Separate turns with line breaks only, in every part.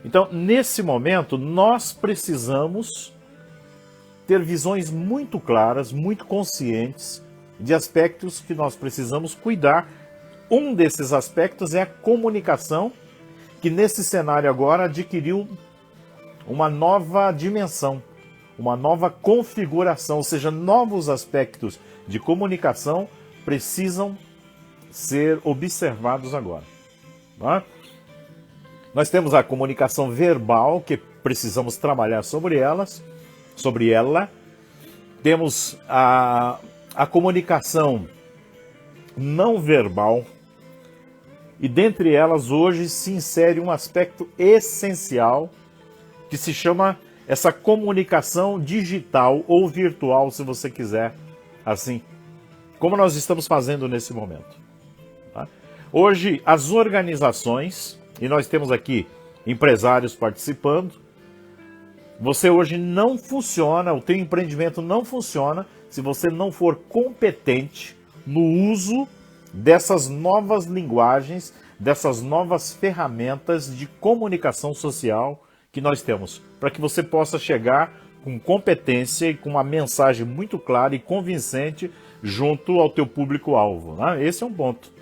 Então, nesse momento, nós precisamos ter visões muito claras, muito conscientes de aspectos que nós precisamos cuidar. Um desses aspectos é a comunicação, que nesse cenário agora adquiriu uma nova dimensão, uma nova configuração, ou seja, novos aspectos de comunicação precisam ser observados agora. Tá? Nós temos a comunicação verbal, que precisamos trabalhar sobre ela. Temos a comunicação não verbal. E dentre elas, hoje, se insere um aspecto essencial, que se chama essa comunicação digital ou virtual, se você quiser, assim, como nós estamos fazendo nesse momento. Tá? Hoje, as organizações, e nós temos aqui empresários participando, você hoje não funciona, o teu empreendimento não funciona se você não for competente no uso dessas novas linguagens, dessas novas ferramentas de comunicação social que nós temos, para que você possa chegar com competência e com uma mensagem muito clara e convincente junto ao teu público-alvo. Né? Esse é um ponto.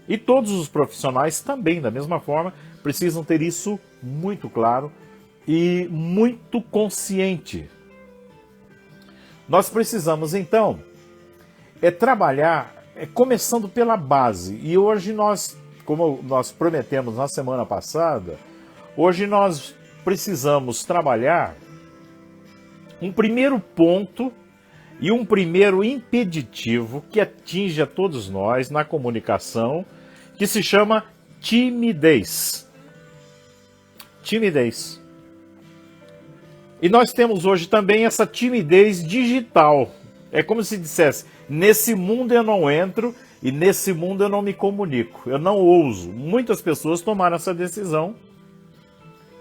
E todos os profissionais também, da mesma forma, precisam ter isso muito claro e muito consciente. Nós precisamos, então, trabalhar começando pela base. E hoje nós, como nós prometemos na semana passada, hoje nós precisamos trabalhar um primeiro ponto e um primeiro impeditivo que atinge a todos nós na comunicação, que se chama timidez. Timidez. E nós temos hoje também essa timidez digital. É como se dissesse, nesse mundo eu não entro e nesse mundo eu não me comunico, eu não ouso. Muitas pessoas tomaram essa decisão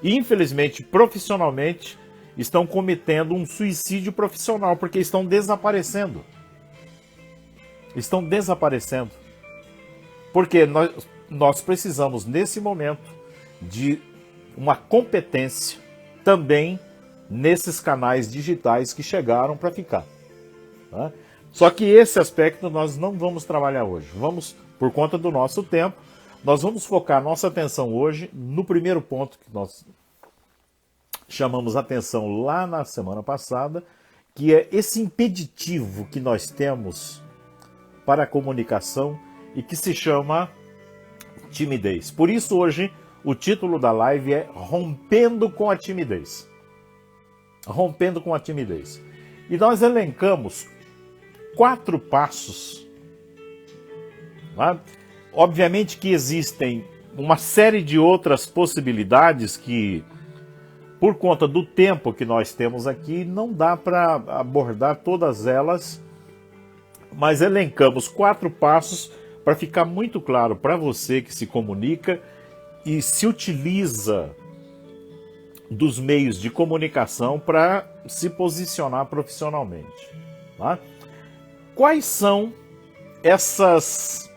e, infelizmente, profissionalmente, estão cometendo um suicídio profissional, porque estão desaparecendo. Estão desaparecendo. Porque nós precisamos, nesse momento, de uma competência também nesses canais digitais que chegaram para ficar. Tá? Só que esse aspecto nós não vamos trabalhar hoje. Vamos, por conta do nosso tempo, nós vamos focar nossa atenção hoje no primeiro ponto que nós chamamos atenção lá na semana passada, que é esse impeditivo que nós temos para a comunicação e que se chama timidez. Por isso hoje o título da live é Rompendo com a Timidez. Rompendo com a timidez. E nós elencamos 4 passos. Tá? Obviamente que existem uma série de outras possibilidades que, por conta do tempo que nós temos aqui, não dá para abordar todas elas, mas elencamos 4 passos para ficar muito claro para você que se comunica e se utiliza dos meios de comunicação para se posicionar profissionalmente. Tá? Quais são essas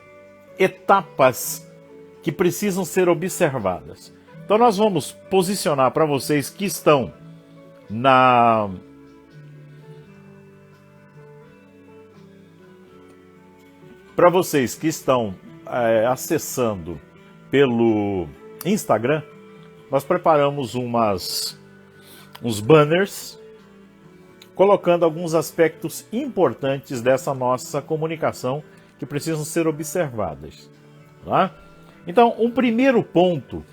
etapas que precisam ser observadas? Então nós vamos posicionar para vocês que estão acessando pelo Instagram, nós preparamos uns banners colocando alguns aspectos importantes dessa nossa comunicação que precisam ser observadas. Tá? Então, um primeiro ponto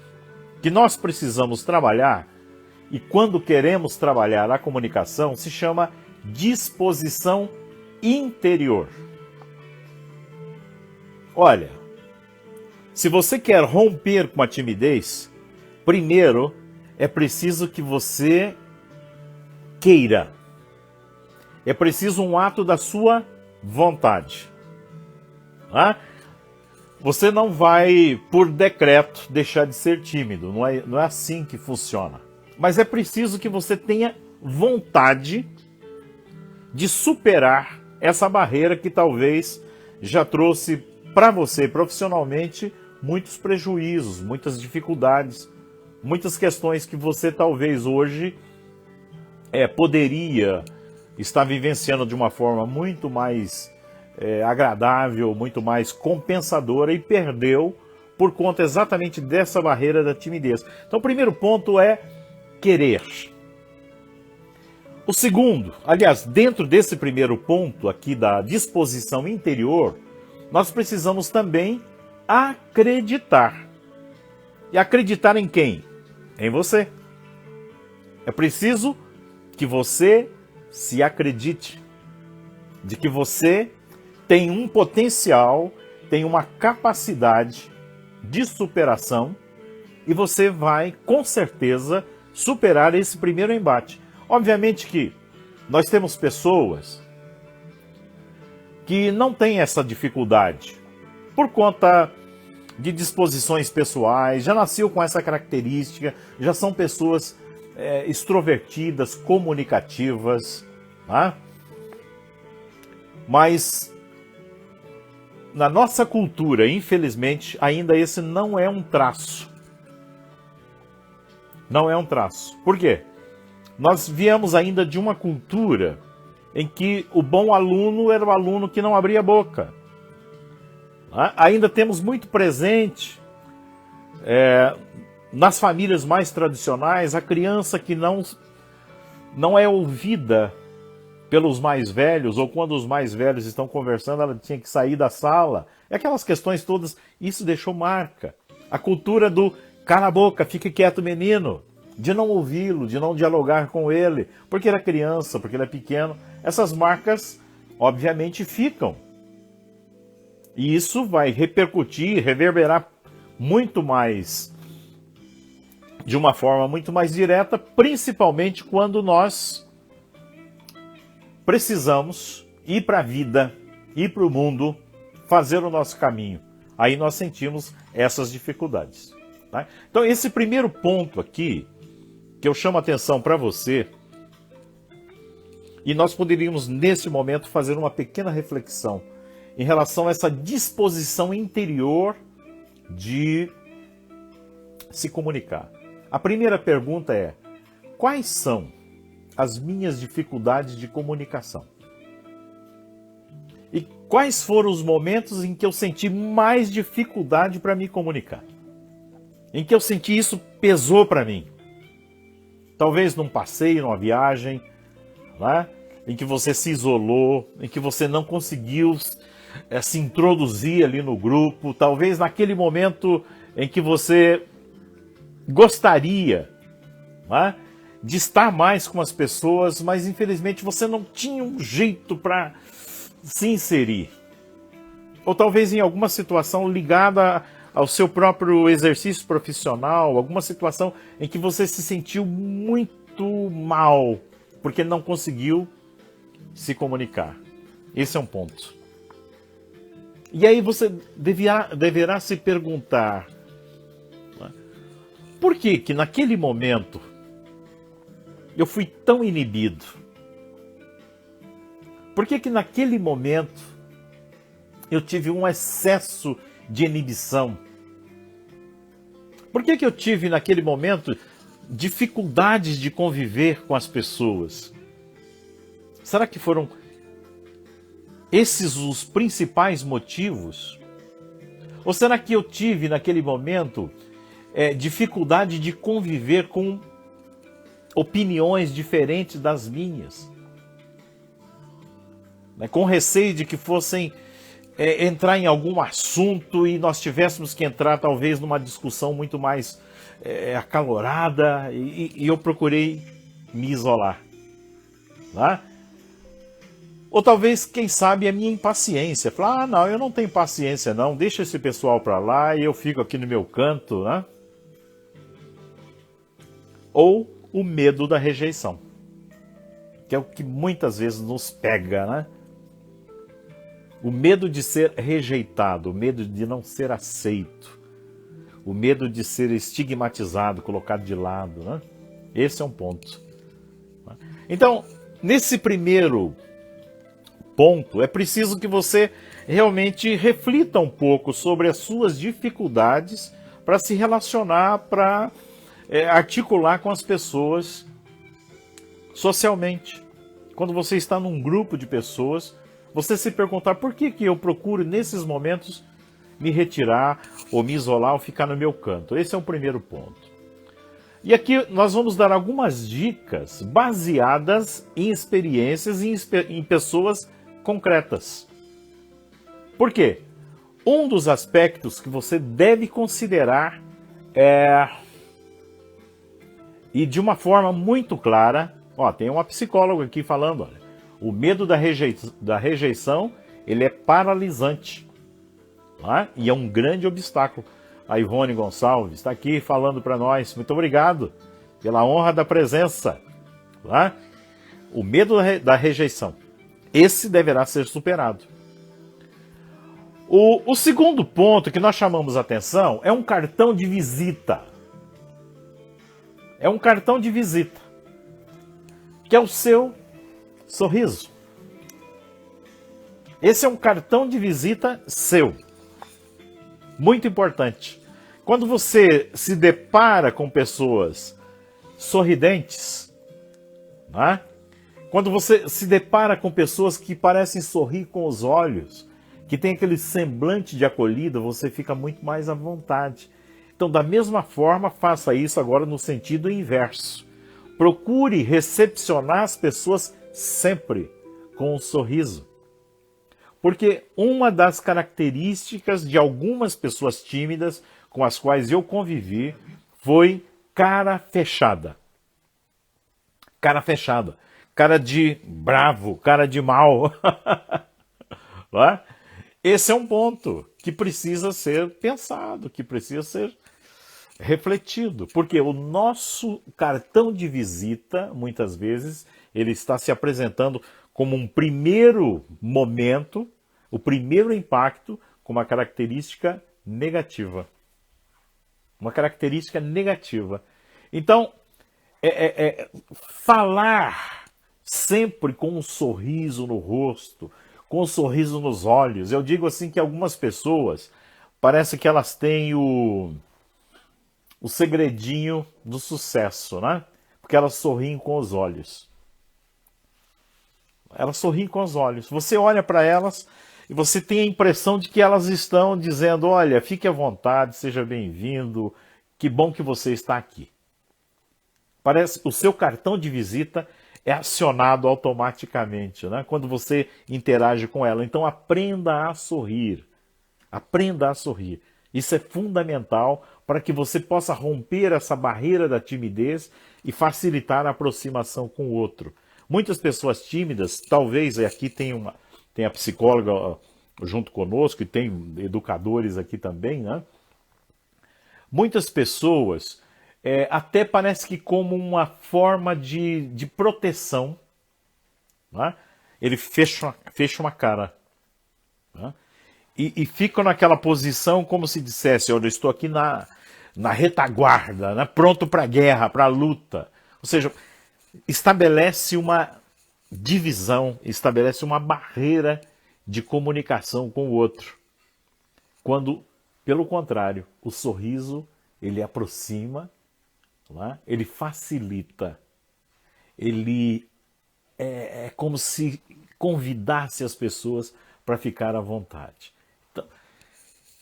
que nós precisamos trabalhar, e quando queremos trabalhar a comunicação, se chama disposição interior. Olha, se você quer romper com a timidez, primeiro é preciso que você queira. É preciso um ato da sua vontade. Tá? Você não vai, por decreto, deixar de ser tímido. Não é assim que funciona. Mas é preciso que você tenha vontade de superar essa barreira que talvez já trouxe para você profissionalmente muitos prejuízos, muitas dificuldades. muitas questões que você talvez hoje poderia estar vivenciando de uma forma muito mais agradável, muito mais compensadora e perdeu por conta exatamente dessa barreira da timidez. Então o primeiro ponto é querer. O segundo, aliás, dentro desse primeiro ponto aqui da disposição interior, nós precisamos também acreditar. E acreditar em quem? Em você. É preciso que você se acredite de que você tem um potencial, tem uma capacidade de superação e você vai, com certeza, superar esse primeiro embate. Obviamente que nós temos pessoas que não têm essa dificuldade por conta de disposições pessoais, já nasceu com essa característica, já são pessoas extrovertidas, comunicativas, tá? Mas na nossa cultura, infelizmente, ainda esse não é um traço. Não é um traço. Por quê? Nós viemos ainda de uma cultura em que o bom aluno era o aluno que não abria a boca. Ainda temos muito presente, nas famílias mais tradicionais, a criança que não é ouvida pelos mais velhos, ou quando os mais velhos estão conversando, ela tinha que sair da sala. Aquelas questões todas, isso deixou marca. A cultura do cala a boca, fique quieto menino, de não ouvi-lo, de não dialogar com ele, porque ele é criança, porque ele é pequeno. Essas marcas, obviamente, ficam. E isso vai repercutir, reverberar muito mais, de uma forma muito mais direta, principalmente quando nós precisamos ir para a vida, ir para o mundo, fazer o nosso caminho. Aí nós sentimos essas dificuldades. Tá? Então esse primeiro ponto aqui, que eu chamo a atenção para você, e nós poderíamos nesse momento fazer uma pequena reflexão em relação a essa disposição interior de se comunicar. A primeira pergunta é: quais são as minhas dificuldades de comunicação? E quais foram os momentos em que eu senti mais dificuldade para me comunicar? Em que eu senti isso pesou para mim? Talvez num passeio, numa viagem, né? Em que você se isolou, em que você não conseguiu se introduzir ali no grupo, talvez naquele momento em que você gostaria, né, de estar mais com as pessoas, mas infelizmente você não tinha um jeito para se inserir. Ou talvez em alguma situação ligada ao seu próprio exercício profissional, alguma situação em que você se sentiu muito mal, porque não conseguiu se comunicar. Esse é um ponto. E aí você deverá se perguntar, né, por que naquele momento eu fui tão inibido? Por que naquele momento eu tive um excesso de inibição? Por que eu tive naquele momento dificuldades de conviver com as pessoas? Será que foram esses os principais motivos? Ou será que eu tive naquele momento dificuldade de conviver com opiniões diferentes das minhas? Com receio de que fossem entrar em algum assunto e nós tivéssemos que entrar talvez numa discussão muito mais acalorada e eu procurei me isolar. Tá? Ou talvez, quem sabe, a minha impaciência. Falar, não, eu não tenho paciência não, deixa esse pessoal para lá e eu fico aqui no meu canto, né? Ou o medo da rejeição, que é o que muitas vezes nos pega, né? O medo de ser rejeitado, o medo de não ser aceito, o medo de ser estigmatizado, colocado de lado, né? Esse é um ponto. Então, nesse primeiro ponto, é preciso que você realmente reflita um pouco sobre as suas dificuldades para se relacionar, para articular com as pessoas socialmente. Quando você está num grupo de pessoas, você se perguntar por que eu procuro nesses momentos me retirar ou me isolar ou ficar no meu canto. Esse é o primeiro ponto. E aqui nós vamos dar algumas dicas baseadas em experiências e em pessoas concretas. Por quê? Um dos aspectos que você deve considerar e de uma forma muito clara, tem uma psicóloga aqui falando, olha, o medo da rejeição, ele é paralisante, e é um grande obstáculo. A Ivone Gonçalves está aqui falando para nós, muito obrigado pela honra da presença. O medo da rejeição, esse deverá ser superado. O segundo ponto que nós chamamos a atenção é um cartão de visita. É um cartão de visita, que é o seu sorriso. Esse é um cartão de visita seu. Muito importante. Quando você se depara com pessoas sorridentes, quando você se depara com pessoas que parecem sorrir com os olhos, que tem aquele semblante de acolhida, você fica muito mais à vontade. Então, da mesma forma, faça isso agora no sentido inverso. Procure recepcionar as pessoas sempre com um sorriso. Porque uma das características de algumas pessoas tímidas com as quais eu convivi foi cara fechada. Cara fechada. Cara de bravo, cara de mal. Esse é um ponto que precisa ser pensado, que precisa ser refletido. Porque o nosso cartão de visita, muitas vezes, ele está se apresentando como um primeiro momento, o primeiro impacto, com uma característica negativa. Uma característica negativa. Então, falar sempre com um sorriso no rosto, com um sorriso nos olhos. Eu digo assim que algumas pessoas, parece que elas têm o segredinho do sucesso, Porque elas sorriem com os olhos. Elas sorriem com os olhos. Você olha para elas e você tem a impressão de que elas estão dizendo, olha, fique à vontade, seja bem-vindo, que bom que você está aqui. Parece que o seu cartão de visita é acionado automaticamente, quando você interage com ela. Então aprenda a sorrir. Aprenda a sorrir. Isso é fundamental para que você possa romper essa barreira da timidez e facilitar a aproximação com o outro. Muitas pessoas tímidas, talvez aqui tem a psicóloga junto conosco e tem educadores aqui também, Muitas pessoas, até parece que como uma forma de proteção, ele fecha uma cara, e ficam naquela posição como se dissesse, olha, eu estou aqui na retaguarda, pronto para a guerra, para a luta. Ou seja, estabelece uma divisão, estabelece uma barreira de comunicação com o outro. Quando, pelo contrário, o sorriso, ele aproxima, ele facilita, ele é como se convidasse as pessoas para ficar à vontade. Então,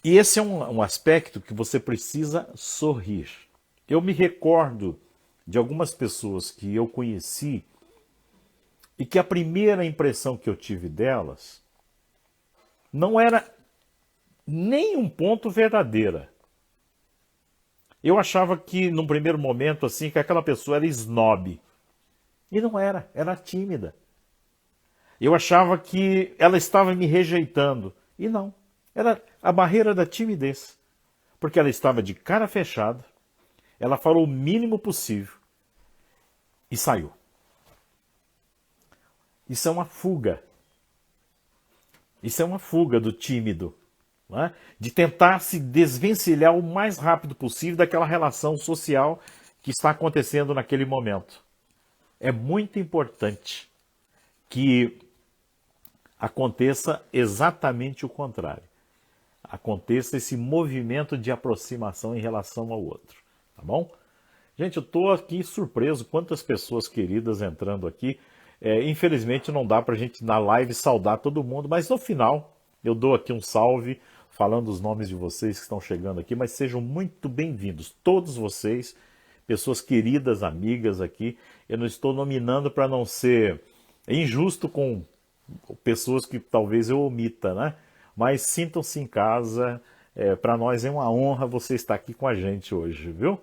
e esse é um aspecto que você precisa sorrir. Eu me recordo de algumas pessoas que eu conheci e que a primeira impressão que eu tive delas não era nem um ponto verdadeira. Eu achava que, num primeiro momento, assim, que aquela pessoa era snob. E não era, era tímida. Eu achava que ela estava me rejeitando. E não, era a barreira da timidez. Porque ela estava de cara fechada, ela falou o mínimo possível e saiu. Isso é uma fuga. Isso é uma fuga do tímido. De tentar se desvencilhar o mais rápido possível daquela relação social que está acontecendo naquele momento. É muito importante que aconteça exatamente o contrário. Aconteça esse movimento de aproximação em relação ao outro. Tá bom? Gente, eu estou aqui surpreso, quantas pessoas queridas entrando aqui. Infelizmente não dá para a gente na live saudar todo mundo, mas no final eu dou aqui um salve, falando os nomes de vocês que estão chegando aqui, mas sejam muito bem-vindos, todos vocês, pessoas queridas, amigas aqui. Eu não estou nominando para não ser injusto com pessoas que talvez eu omita, né? Mas sintam-se em casa, para nós é uma honra você estar aqui com a gente hoje, viu?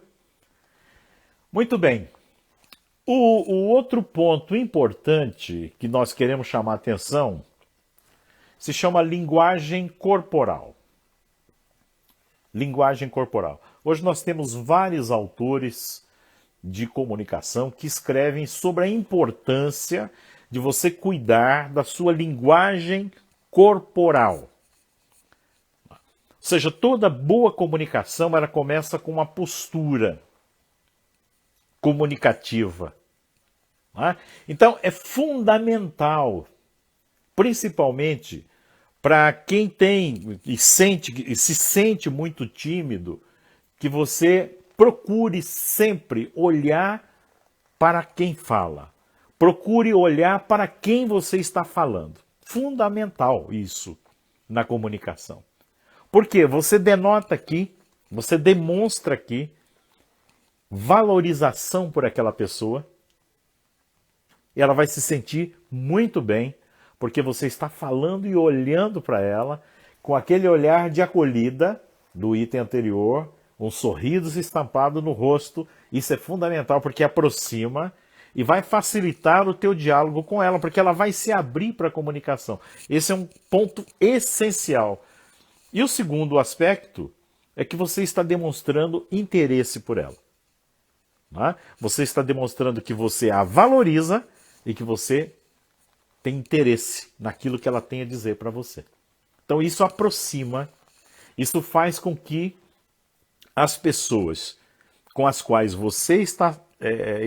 Muito bem. O outro ponto importante que nós queremos chamar a atenção se chama linguagem corporal. Linguagem corporal. Hoje nós temos vários autores de comunicação que escrevem sobre a importância de você cuidar da sua linguagem corporal. Ou seja, toda boa comunicação ela começa com uma postura comunicativa. Né? Então é fundamental, principalmente para quem tem e se sente muito tímido, que você procure sempre olhar para quem fala. Procure olhar para quem você está falando. Fundamental isso na comunicação. Porque você denota aqui, você demonstra aqui valorização por aquela pessoa e ela vai se sentir muito bem porque você está falando e olhando para ela com aquele olhar de acolhida do item anterior, um sorriso estampado no rosto. Isso é fundamental porque aproxima e vai facilitar o teu diálogo com ela, porque ela vai se abrir para a comunicação. Esse é um ponto essencial. E o segundo aspecto é que você está demonstrando interesse por ela. Né? Você está demonstrando que você a valoriza e que você tem interesse naquilo que ela tem a dizer para você. Então isso aproxima, isso faz com que as pessoas com as quais você está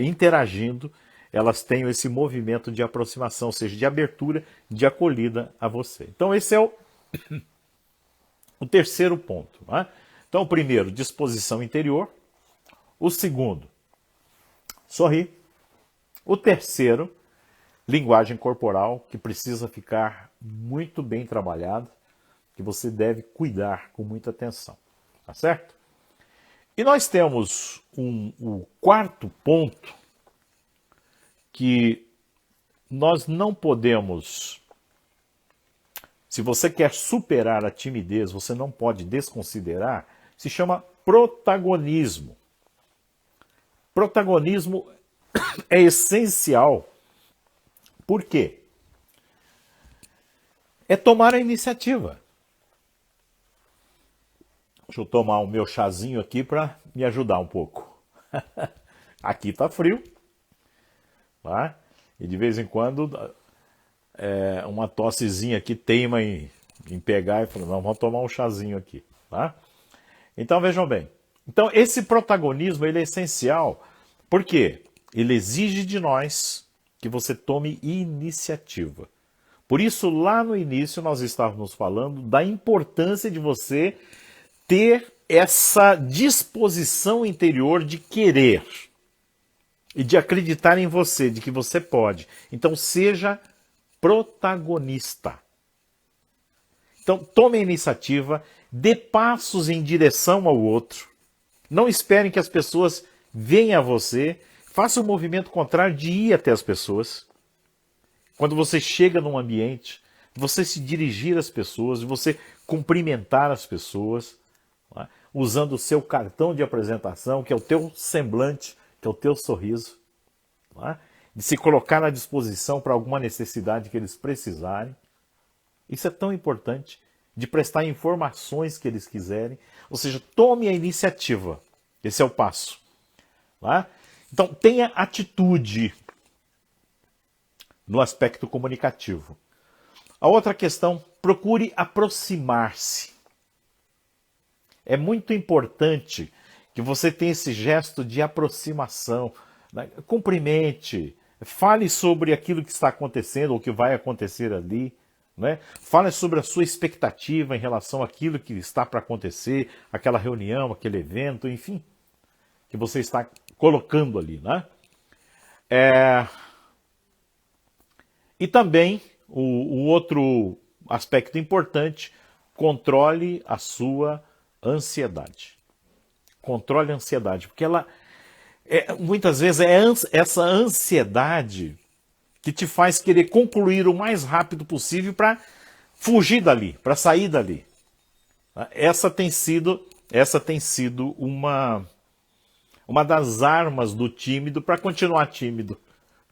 interagindo, elas tenham esse movimento de aproximação, ou seja, de abertura, de acolhida a você. Então esse é o terceiro ponto. Né? Então o primeiro, disposição interior. O segundo, sorrir. O terceiro, linguagem corporal, que precisa ficar muito bem trabalhada, que você deve cuidar com muita atenção. Tá certo? E nós temos o quarto ponto, que nós não podemos, se você quer superar a timidez, você não pode desconsiderar, se chama protagonismo. Protagonismo é essencial. Por quê? É tomar a iniciativa. Deixa eu tomar o meu chazinho aqui para me ajudar um pouco. Aqui tá frio. Tá? E de vez em quando uma tossezinha aqui teima em pegar e falar, não, vamos tomar um chazinho aqui. Tá? Então vejam bem. Então esse protagonismo ele é essencial. Por quê? Ele exige de nós que você tome iniciativa. Por isso, lá no início, nós estávamos falando da importância de você ter essa disposição interior de querer e de acreditar em você, de que você pode. Então, seja protagonista. Então, tome a iniciativa, dê passos em direção ao outro. Não esperem que as pessoas venham a você. Faça o movimento contrário de ir até as pessoas. Quando você chega num ambiente, você se dirigir às pessoas, você cumprimentar as pessoas, né? Usando o seu cartão de apresentação, que é o teu semblante, que é o teu sorriso, né? De se colocar à disposição para alguma necessidade que eles precisarem. Isso é tão importante, de prestar informações que eles quiserem. Ou seja, tome a iniciativa. Esse é o passo. Né? Então, tenha atitude no aspecto comunicativo. A outra questão, procure aproximar-se. É muito importante que você tenha esse gesto de aproximação. Né? Cumprimente, fale sobre aquilo que está acontecendo ou que vai acontecer ali. Né? Fale sobre a sua expectativa em relação àquilo que está para acontecer, aquela reunião, aquele evento, enfim, que você está colocando ali, né? E também o outro aspecto importante, controle a sua ansiedade. Controle a ansiedade, porque ela muitas vezes essa ansiedade que te faz querer concluir o mais rápido possível para fugir dali, para sair dali. Essa tem sido uma das armas do tímido para continuar tímido.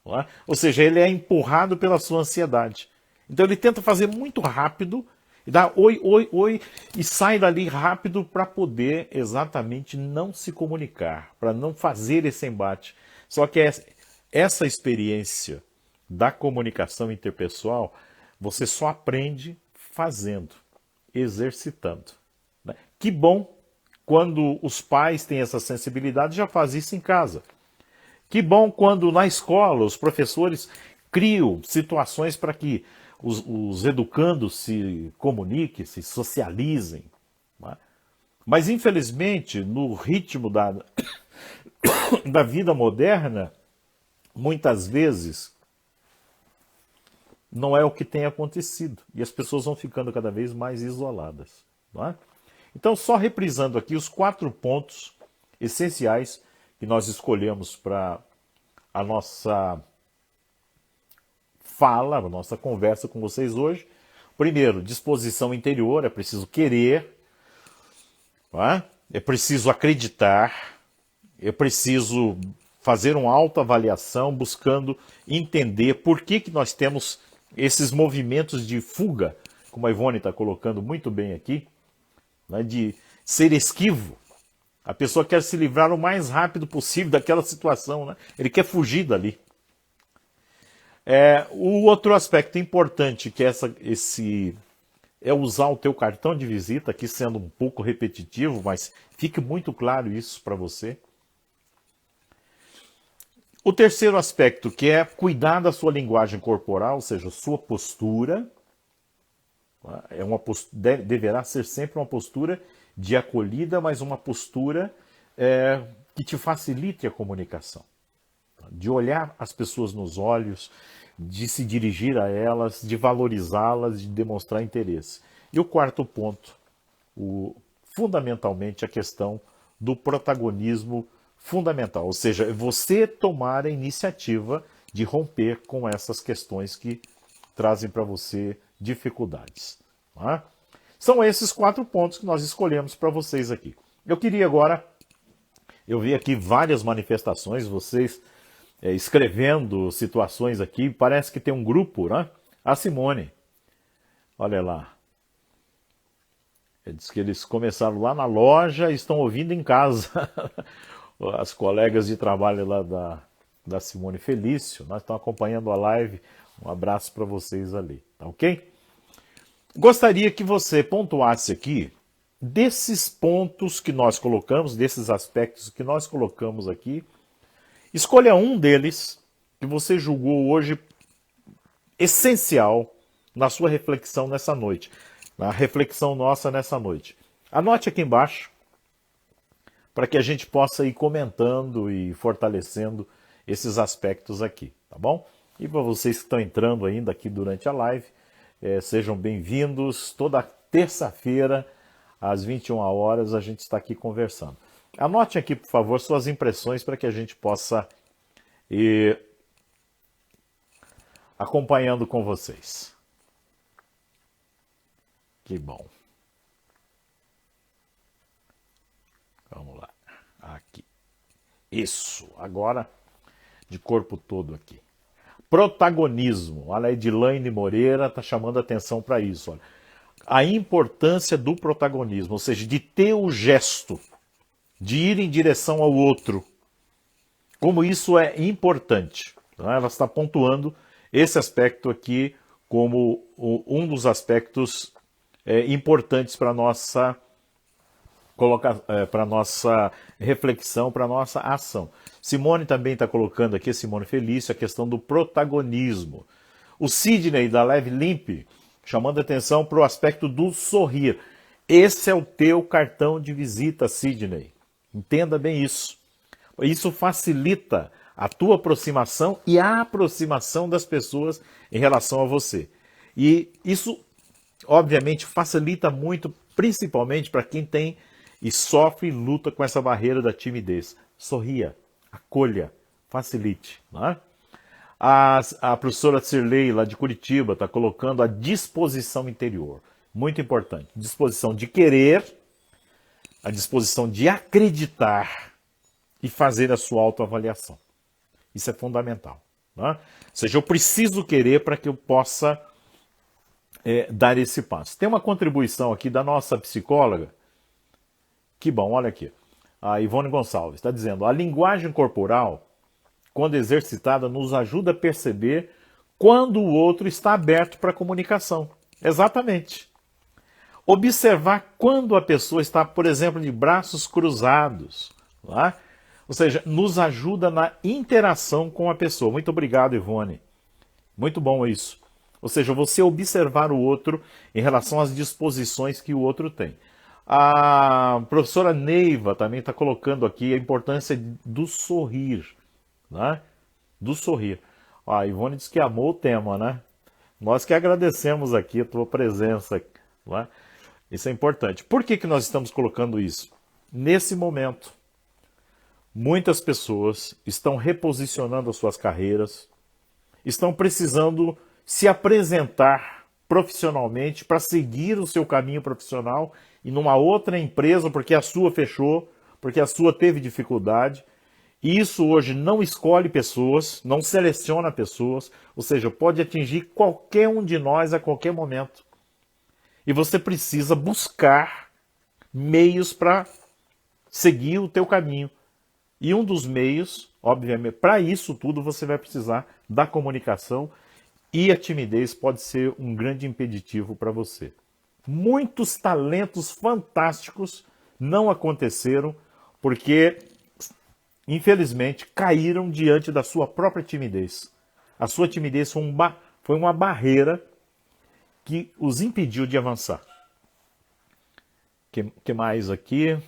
Não é? Ou seja, ele é empurrado pela sua ansiedade. Então ele tenta fazer muito rápido, e dá oi, oi, oi, e sai dali rápido para poder exatamente não se comunicar, para não fazer esse embate. Só que essa experiência da comunicação interpessoal, você só aprende fazendo, exercitando. Né? Que bom quando os pais têm essa sensibilidade, já faz isso em casa. Que bom quando na escola os professores criam situações para que os educandos se comuniquem, se socializem. Né? Mas infelizmente, no ritmo da vida moderna, muitas vezes não é o que tem acontecido. E as pessoas vão ficando cada vez mais isoladas. Não é? Então, só reprisando aqui os 4 pontos essenciais que nós escolhemos para a nossa fala, a nossa conversa com vocês hoje. Primeiro, disposição interior, é preciso querer, não é? É preciso acreditar, é preciso fazer uma autoavaliação, buscando entender por que nós temos esses movimentos de fuga, como a Ivone está colocando muito bem aqui, né, de ser esquivo. A pessoa quer se livrar o mais rápido possível daquela situação, né? Ele quer fugir dali. O outro aspecto importante que é usar o teu cartão de visita, aqui sendo um pouco repetitivo, mas fique muito claro isso para você. O terceiro aspecto, que é cuidar da sua linguagem corporal, ou seja, sua postura, deverá ser sempre uma postura de acolhida, mas uma postura que te facilite a comunicação. De olhar as pessoas nos olhos, de se dirigir a elas, de valorizá-las, de demonstrar interesse. E o quarto ponto, fundamentalmente a questão do protagonismo fundamental, ou seja, você tomar a iniciativa de romper com essas questões que trazem para você dificuldades. Tá? São esses 4 pontos que nós escolhemos para vocês aqui. Eu queria agora, eu vi aqui várias manifestações, vocês escrevendo situações aqui, parece que tem um grupo, né? A Simone, olha lá. Diz que eles começaram lá na loja e estão ouvindo em casa. As colegas de trabalho lá da Simone Felício, nós estamos acompanhando a live. Um abraço para vocês ali, tá ok? Gostaria que você pontuasse aqui desses pontos que nós colocamos, desses aspectos que nós colocamos aqui. Escolha um deles que você julgou hoje essencial na sua reflexão nessa noite, na reflexão nossa nessa noite. Anote aqui embaixo para que a gente possa ir comentando e fortalecendo esses aspectos aqui, tá bom? E para vocês que estão entrando ainda aqui durante a live, sejam bem-vindos. Toda terça-feira, às 21 horas, a gente está aqui conversando. Anote aqui, por favor, suas impressões para que a gente possa ir acompanhando com vocês. Que bom. Vamos lá. Aqui. Isso. Agora, de corpo todo aqui. Protagonismo. Olha, a Edilane Moreira está chamando a atenção para isso. Olha. A importância do protagonismo, ou seja, de ter o gesto, de ir em direção ao outro. Como isso é importante. Ela está pontuando esse aspecto aqui como um dos aspectos importantes para a nossa reflexão, para a nossa ação. Simone também está colocando aqui, Simone Felício, a questão do protagonismo. O Sidney, da Leve Limp, chamando a atenção para o aspecto do sorrir. Esse é o teu cartão de visita, Sidney. Entenda bem isso. Isso facilita a tua aproximação e a aproximação das pessoas em relação a você. E isso, obviamente, facilita muito, principalmente para quem tem e sofre e luta com essa barreira da timidez. Sorria, acolha, facilite. Né? A professora Cirlei, lá de Curitiba, está colocando a disposição interior. Muito importante. Disposição de querer, a disposição de acreditar e fazer a sua autoavaliação. Isso é fundamental. Né? Ou seja, eu preciso querer para que eu possa dar esse passo. Tem uma contribuição aqui da nossa psicóloga. Que bom, olha aqui. A Ivone Gonçalves está dizendo: a linguagem corporal, quando exercitada, nos ajuda a perceber quando o outro está aberto para a comunicação. Exatamente. Observar quando a pessoa está, por exemplo, de braços cruzados. Tá? Ou seja, nos ajuda na interação com a pessoa. Muito obrigado, Ivone. Muito bom isso. Ou seja, você observar o outro em relação às disposições que o outro tem. A professora Neiva também está colocando aqui a importância do sorrir. Né? Do sorrir. A Ivone disse que amou o tema, né? Nós que agradecemos aqui a tua presença. Né? Isso é importante. Por que nós estamos colocando isso? Nesse momento, muitas pessoas estão reposicionando as suas carreiras, estão precisando se apresentar profissionalmente para seguir o seu caminho profissional e numa outra empresa porque a sua fechou, porque a sua teve dificuldade. E isso hoje não escolhe pessoas, não seleciona pessoas, ou seja, pode atingir qualquer um de nós a qualquer momento. E você precisa buscar meios para seguir o teu caminho. E um dos meios, obviamente, para isso tudo você vai precisar da comunicação, e a timidez pode ser um grande impeditivo para você. Muitos talentos fantásticos não aconteceram porque, infelizmente, caíram diante da sua própria timidez. A sua timidez foi uma barreira que os impediu de avançar. Que mais aqui?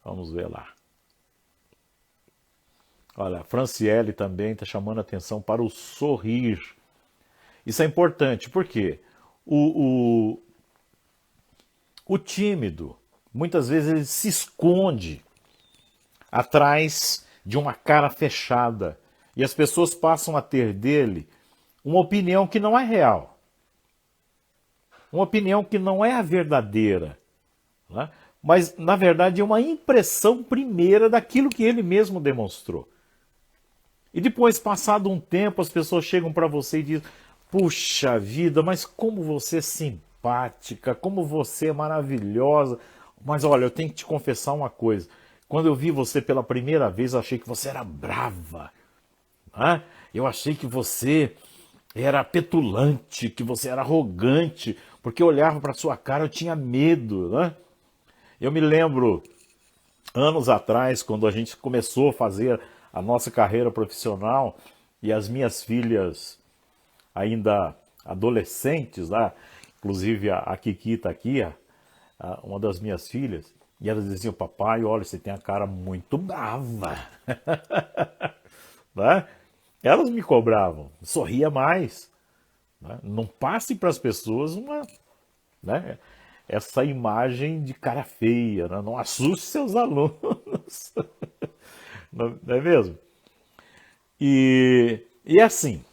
Vamos ver lá. Olha, a Franciele também está chamando a atenção para o sorrir. Isso é importante, porque o tímido, muitas vezes ele se esconde atrás de uma cara fechada. E as pessoas passam a ter dele uma opinião que não é real. Uma opinião que não é a verdadeira. Né? Mas, na verdade, é uma impressão primeira daquilo que ele mesmo demonstrou. E depois, passado um tempo, as pessoas chegam para você e dizem: puxa vida, mas como você é simpática, como você é maravilhosa. Mas olha, eu tenho que te confessar uma coisa. Quando eu vi você pela primeira vez, eu achei que você era brava. Né? Eu achei que você era petulante, que você era arrogante, porque eu olhava para sua cara, eu tinha medo. Né? Eu me lembro, anos atrás, quando a gente começou a fazer a nossa carreira profissional, e as minhas filhas ainda adolescentes, né? Inclusive a Kiki está aqui, uma das minhas filhas, e elas diziam: papai, olha, você tem a cara muito brava. Né? Elas me cobravam, sorria mais. Né? Não passe para as pessoas né, essa imagem de cara feia, né? Não assuste seus alunos. Não é mesmo? E assim,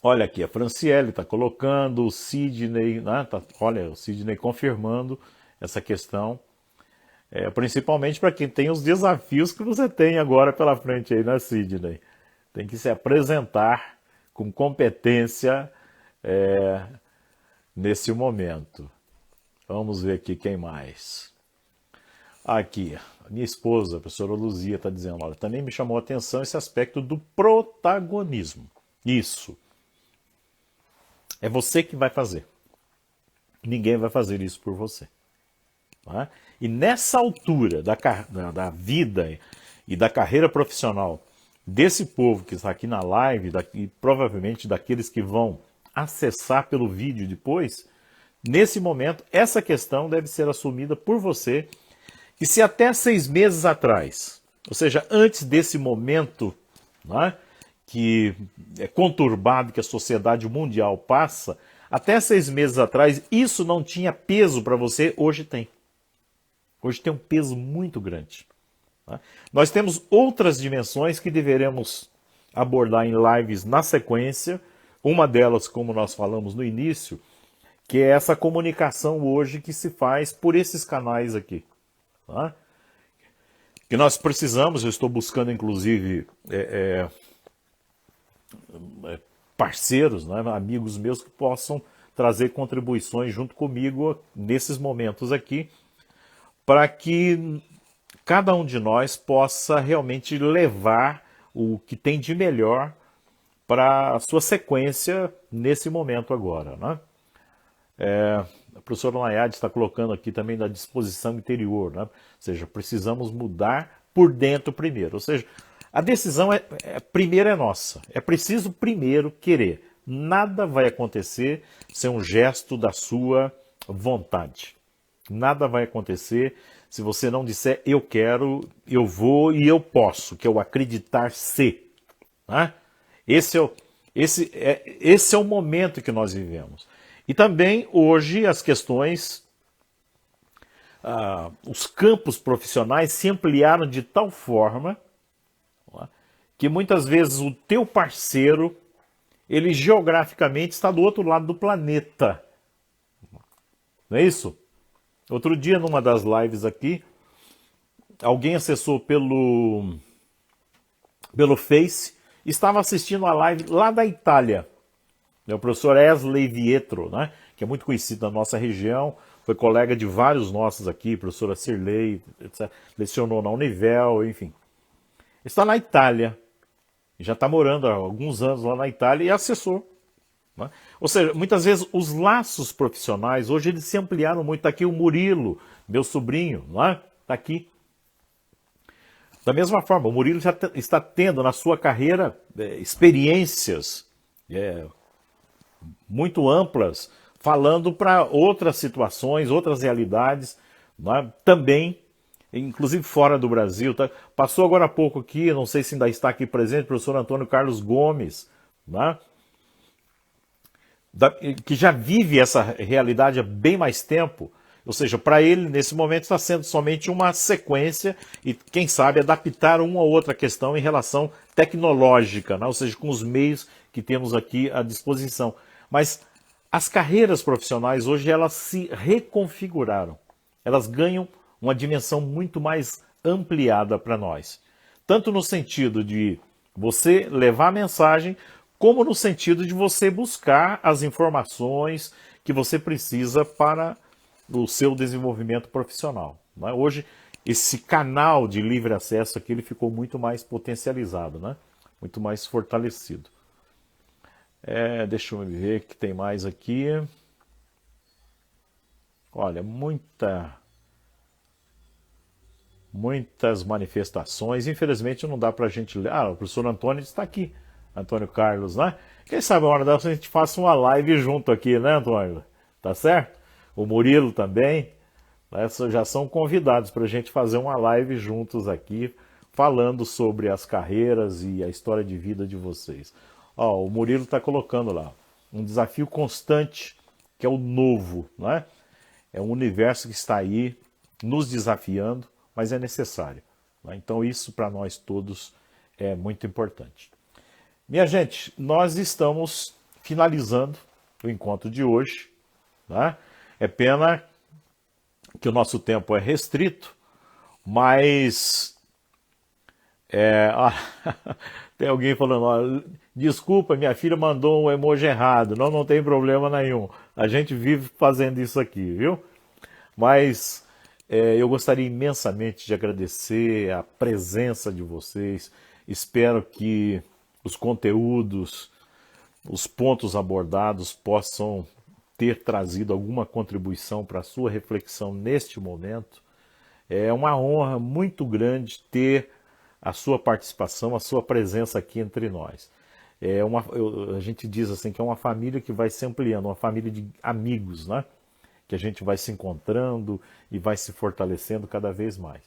olha aqui, a Franciele está colocando, o Sidney, né? Olha, o Sidney confirmando essa questão, principalmente para quem tem os desafios que você tem agora pela frente aí, né, Sidney? Tem que se apresentar com competência nesse momento. Vamos ver aqui quem mais. Aqui, a minha esposa, a professora Luzia, está dizendo: olha, também me chamou a atenção esse aspecto do protagonismo. Isso. É você que vai fazer. Ninguém vai fazer isso por você. Tá? E nessa altura da vida e da carreira profissional desse povo que está aqui na live, e provavelmente daqueles que vão acessar pelo vídeo depois, nesse momento, essa questão deve ser assumida por você que se até 6 meses atrás, ou seja, antes desse momento, né, que é conturbado que a sociedade mundial passa, até 6 meses atrás isso não tinha peso para você, hoje tem. Hoje tem um peso muito grande. Né? Nós temos outras dimensões que deveremos abordar em lives na sequência. Uma delas, como nós falamos no início, que é essa comunicação hoje que se faz por esses canais aqui. Tá? Que nós precisamos, eu estou buscando inclusive parceiros, né, amigos meus que possam trazer contribuições junto comigo nesses momentos aqui, para que cada um de nós possa realmente levar o que tem de melhor para a sua sequência nesse momento agora. Né? A professora Nayade está colocando aqui também da disposição interior, né? Ou seja, precisamos mudar por dentro primeiro. Ou seja, a decisão primeiro é nossa. É preciso primeiro querer. Nada vai acontecer sem um gesto da sua vontade. Nada vai acontecer se você não disser eu quero, eu vou e eu posso, que é o acreditar ser. Né? Esse é o momento que nós vivemos. E também hoje as questões, os campos profissionais se ampliaram de tal forma que muitas vezes o teu parceiro, ele geograficamente está do outro lado do planeta. Não é isso? Outro dia, numa das lives aqui, alguém acessou pelo Face, estava assistindo a live lá da Itália. É o professor Wesley Vietro, né, que é muito conhecido na nossa região, foi colega de vários nossos aqui, professora Cirlei, etc. Lecionou na Univel, enfim. Está na Itália, já está morando há alguns anos lá na Itália e é assessor. Né? Ou seja, muitas vezes os laços profissionais, hoje eles se ampliaram muito. Está aqui o Murilo, meu sobrinho, está aqui. Da mesma forma, o Murilo já está tendo na sua carreira experiências muito amplas, falando para outras situações, outras realidades, também, inclusive fora do Brasil. Tá? Passou agora há pouco aqui, não sei se ainda está aqui presente, o professor Antônio Carlos Gomes, que já vive essa realidade há bem mais tempo. Ou seja, para ele, nesse momento, está sendo somente uma sequência e, quem sabe, adaptar uma ou outra questão em relação tecnológica, ou seja, com os meios que temos aqui à disposição. Mas as carreiras profissionais hoje, elas se reconfiguraram. Elas ganham uma dimensão muito mais ampliada para nós. Tanto no sentido de você levar a mensagem, como no sentido de você buscar as informações que você precisa para o seu desenvolvimento profissional. Hoje, esse canal de livre acesso aqui ele ficou muito mais potencializado, muito mais fortalecido. Deixa eu ver o que tem mais aqui. Olha, muitas manifestações. Infelizmente não dá para a gente ler. O professor Antônio está aqui. Antônio Carlos, Quem sabe a hora dessa a gente faça uma live junto aqui, Antônio? Tá certo? O Murilo também. Já são convidados para a gente fazer uma live juntos aqui, falando sobre as carreiras e a história de vida de vocês. O Murilo está colocando lá, um desafio constante, que é o novo, É um universo que está aí nos desafiando, mas é necessário. Então isso para nós todos é muito importante. Minha gente, nós estamos finalizando o encontro de hoje. É pena que o nosso tempo é restrito, mas tem alguém falando, desculpa, minha filha mandou um emoji errado. Não tem problema nenhum. A gente vive fazendo isso aqui, viu? Mas eu gostaria imensamente de agradecer a presença de vocês. Espero que os conteúdos, os pontos abordados possam ter trazido alguma contribuição para a sua reflexão neste momento. É uma honra muito grande ter a sua participação, a sua presença aqui entre nós. A gente diz assim que é uma família que vai se ampliando, uma família de amigos, que a gente vai se encontrando e vai se fortalecendo cada vez mais.